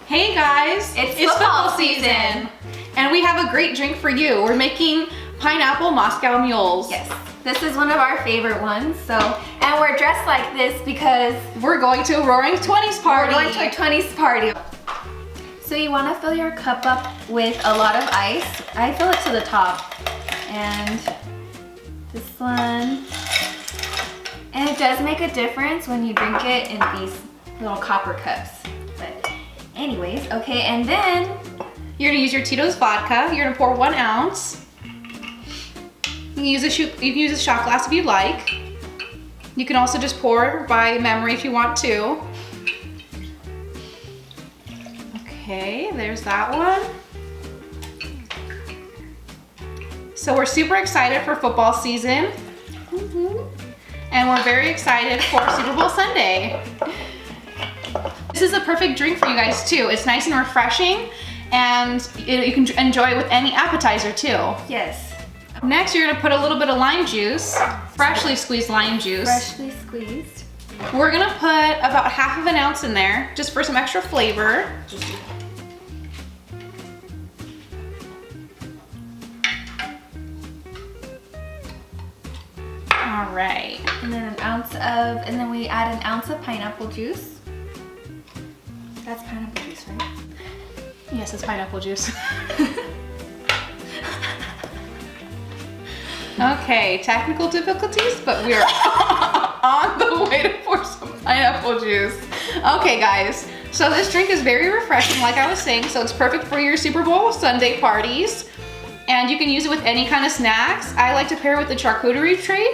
Hey guys, it's football season. And we have a great drink for you. We're making pineapple Moscow Mules. Yes, this is one of our favorite ones. And we're dressed like this because we're going to a Roaring 20s party. We're going to a 20s party. So you want to fill your cup up with a lot of ice. I fill it to the top. And this one. And it does make a difference when you drink it in these little copper cups. But anyways, okay, and then you're gonna use your Tito's vodka. You're gonna pour 1 ounce. You can use a shot glass if you'd like. You can also just pour by memory if you want to. Okay, there's that one. So we're super excited for football season. And we're very excited for Super Bowl Sunday. This is a perfect drink for you guys too. It's nice and refreshing, and you can enjoy it with any appetizer too. Yes. Next, you're gonna put a little bit of lime juice, freshly squeezed lime juice. Freshly squeezed. We're gonna put about ½ of an ounce in there, just for some extra flavor. All right. And then we add 1 ounce of pineapple juice. That's pineapple juice, right? Yes, it's pineapple juice. Okay, technical difficulties, but we're on the way to pour some pineapple juice. Okay guys, so this drink is very refreshing, like I was saying, so it's perfect for your Super Bowl Sunday parties. And you can use it with any kind of snacks. I like to pair it with the charcuterie tray,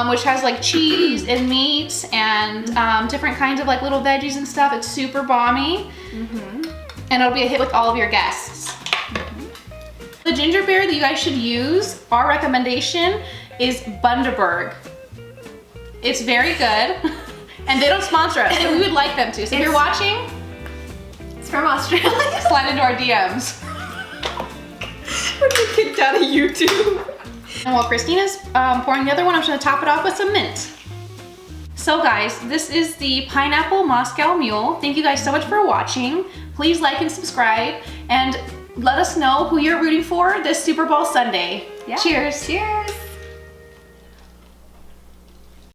which has like cheese and meat and different kinds of like little veggies and stuff. It's super balmy. And it'll be a hit with all of your guests. The ginger beer that you guys should use, our recommendation is Bundaberg. It's very good. And they don't sponsor us, but we would like them to. So if you're watching, it's from Australia. Slide into our DMs. We're gonna get kicked out of YouTube. And while Christina's pouring the other one, I'm just gonna top it off with some mint. So guys, this is the Pineapple Moscow Mule. Thank you guys so much for watching. Please like and subscribe, and let us know who you're rooting for this Super Bowl Sunday. Yeah. Cheers. Cheers.